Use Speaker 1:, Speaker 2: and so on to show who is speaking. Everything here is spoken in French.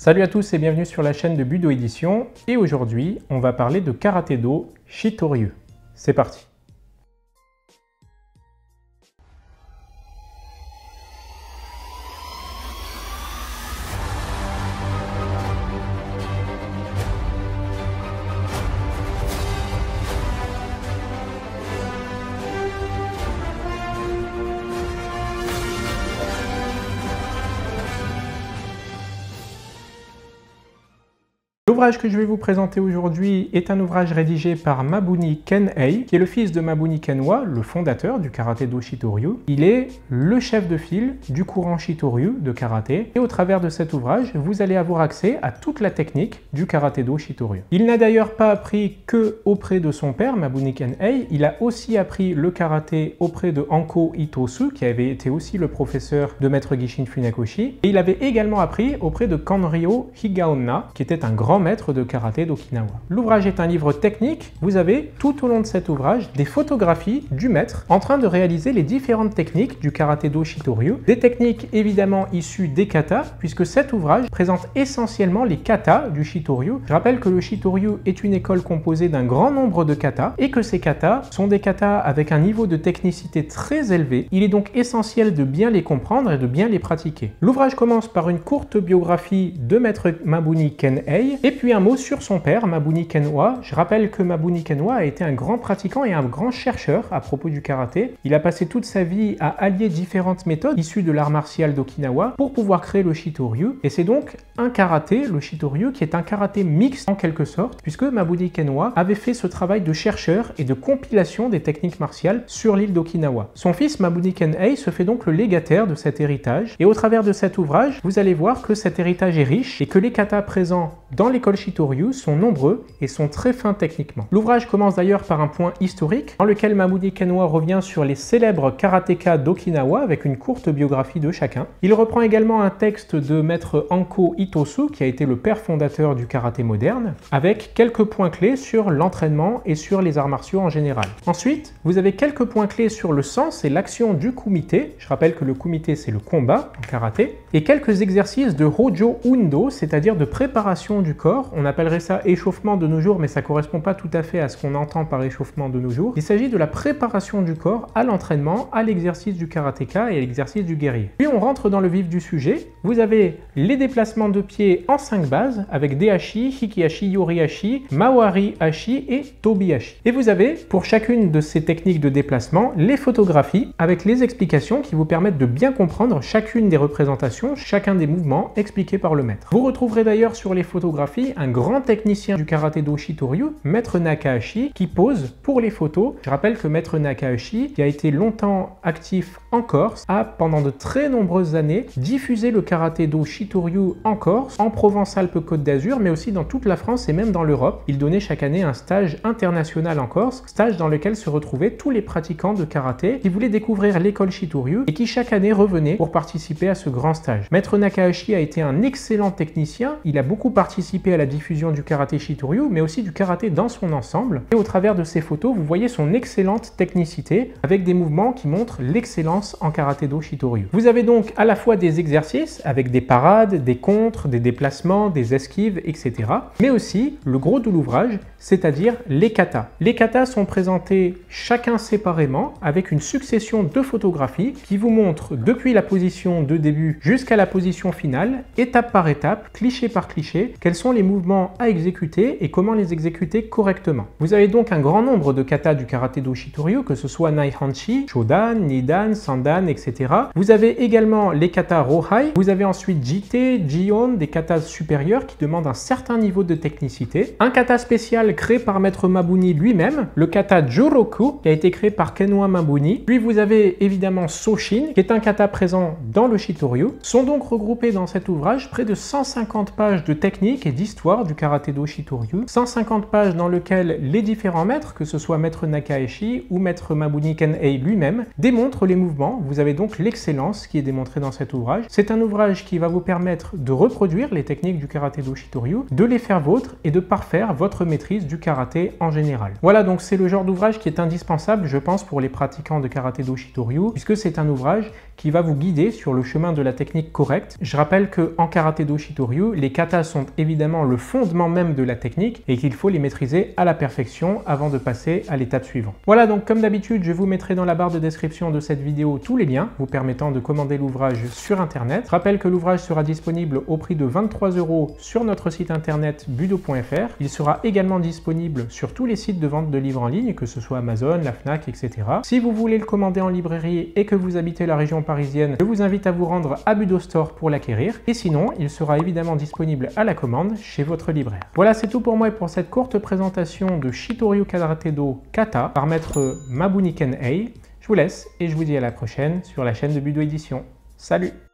Speaker 1: Salut à tous et bienvenue sur la chaîne de Budo Édition. Et aujourd'hui, on va parler de Karaté-Do Shitoryu. C'est parti. L'ouvrage que je vais vous présenter aujourd'hui est un ouvrage rédigé par Mabuni Ken-ei, qui est le fils de Mabuni Kenwa, le fondateur du Karaté-Do Shitoryu. Il est le chef de file du courant Shitoryu de karaté, et au travers de cet ouvrage, vous allez avoir accès à toute la technique du Karaté-Do Shitoryu. Il n'a d'ailleurs pas appris que auprès de son père, Mabuni Ken-ei, il a aussi appris le karaté auprès de Anko Itosu, qui avait été aussi le professeur de maître Gishin Funakoshi, et il avait également appris auprès de Kanryo Higaonna, qui était un grand maître de karaté d'Okinawa. L'ouvrage est un livre technique. Vous avez tout au long de cet ouvrage des photographies du maître en train de réaliser les différentes techniques du Karaté-Do Shitoryu. Des techniques évidemment issues des katas, puisque cet ouvrage présente essentiellement les katas du Shitoryu. Je rappelle que le Shitoryu est une école composée d'un grand nombre de katas et que ces katas sont des katas avec un niveau de technicité très élevé. Il est donc essentiel de bien les comprendre et de bien les pratiquer. L'ouvrage commence par une courte biographie de maître Mabuni Ken-ei et puis un mot sur son père, Mabuni Kenwa. Je rappelle que Mabuni Kenwa a été un grand pratiquant et un grand chercheur à propos du karaté. Il a passé toute sa vie à allier différentes méthodes issues de l'art martial d'Okinawa pour pouvoir créer le Shitoryu. Et c'est donc un karaté, le Shitoryu, qui est un karaté mixte en quelque sorte, puisque Mabuni Kenwa avait fait ce travail de chercheur et de compilation des techniques martiales sur l'île d'Okinawa. Son fils Mabuni Ken-ei se fait donc le légataire de cet héritage. Et au travers de cet ouvrage, vous allez voir que cet héritage est riche et que les katas présents dans l'école Shitoryu sont nombreux et sont très fins techniquement. L'ouvrage commence d'ailleurs par un point historique dans lequel Mabuni Kenwa revient sur les célèbres karatékas d'Okinawa avec une courte biographie de chacun. Il reprend également un texte de maître Anko Itosu qui a été le père fondateur du karaté moderne avec quelques points clés sur l'entraînement et sur les arts martiaux en général. Ensuite, vous avez quelques points clés sur le sens et l'action du kumite. Je rappelle que le kumite c'est le combat en karaté et quelques exercices de Hojo Undo, c'est-à-dire de préparation du corps. On appellerait ça échauffement de nos jours, mais ça ne correspond pas tout à fait à ce qu'on entend par échauffement de nos jours. Il s'agit de la préparation du corps à l'entraînement, à l'exercice du karatéka et à l'exercice du guerrier. Puis on rentre dans le vif du sujet. Vous avez les déplacements de pied en 5 bases avec Dehashi, Hikihashi, Yorihashi, Mawari-hashi et Tobi-hashi. Et vous avez pour chacune de ces techniques de déplacement les photographies avec les explications qui vous permettent de bien comprendre chacune des représentations, chacun des mouvements expliqués par le maître. Vous retrouverez d'ailleurs sur les photographies un grand technicien du Karaté-Do Shitoryu, maître Nakahashi, qui pose pour les photos. Je rappelle que maître Nakahashi, qui a été longtemps actif en Corse, a pendant de très nombreuses années diffusé le Karaté-Do Shitoryu en Corse, en Provence-Alpes-Côte d'Azur, mais aussi dans toute la France et même dans l'Europe. Il donnait chaque année un stage international en Corse, stage dans lequel se retrouvaient tous les pratiquants de karaté qui voulaient découvrir l'école Shitoryu et qui chaque année revenaient pour participer à ce grand stage. Maître Nakahashi a été un excellent technicien, il a beaucoup participé à la diffusion du karaté Shitoryu, mais aussi du karaté dans son ensemble. Et au travers de ces photos, vous voyez son excellente technicité avec des mouvements qui montrent l'excellence en Karaté-Do Shitoryu. Vous avez donc à la fois des exercices avec des parades, des contres, des déplacements, des esquives, etc. Mais aussi le gros de l'ouvrage, c'est-à-dire les katas. Les katas sont présentés chacun séparément avec une succession de photographies qui vous montrent depuis la position de début jusqu'à la position finale, étape par étape, cliché par cliché, quels sont les mouvements à exécuter et comment les exécuter correctement. Vous avez donc un grand nombre de katas du Karaté-Do Shitoryu, que ce soit Naihanchi, Shodan, Nidan, Sandan, etc. Vous avez également les katas Rohai, vous avez ensuite Jite, Jion, des katas supérieurs qui demandent un certain niveau de technicité. Un kata spécial créé par maître Mabuni lui-même, le kata Juroku, qui a été créé par Kenwa Mabuni. Puis vous avez évidemment Soshin, qui est un kata présent dans le Shitoryu. Sont donc regroupés dans cet ouvrage près de 150 pages de techniques et d'histoire du karaté-do Shitoryu, 150 pages dans lesquelles les différents maîtres, que ce soit maître Nakaeshi ou maître Mabuni Kenhei lui-même, démontrent les mouvements. Vous avez donc l'excellence qui est démontrée dans cet ouvrage. C'est un ouvrage qui va vous permettre de reproduire les techniques du karaté-do Shitoryu, de les faire vôtres et de parfaire votre maîtrise du karaté en général. Voilà, donc c'est le genre d'ouvrage qui est indispensable, je pense, pour les pratiquants de karaté-do Shitoryu, puisque c'est un ouvrage qui va vous guider sur le chemin de la technique correcte. Je rappelle qu'en karaté-do Shitoryu, les katas sont évidemment le fondement même de la technique et qu'il faut les maîtriser à la perfection avant de passer à l'étape suivante. Voilà, donc comme d'habitude, je vous mettrai dans la barre de description de cette vidéo tous les liens vous permettant de commander l'ouvrage sur internet. Je rappelle que l'ouvrage sera disponible au prix de 23 € sur notre site internet budo.fr. Il sera également disponible sur tous les sites de vente de livres en ligne, que ce soit Amazon, la Fnac, etc. Si vous voulez le commander en librairie et que vous habitez la région parisienne, je vous invite à vous rendre à Budo Store pour l'acquérir. Et sinon, il sera évidemment disponible à la commande chez votre libraire. Voilà, c'est tout pour moi et pour cette courte présentation de Shitoryu Karaté-do Kata par maître Mabuni Kenhei. Je vous laisse et je vous dis à la prochaine sur la chaîne de Budo Édition. Salut!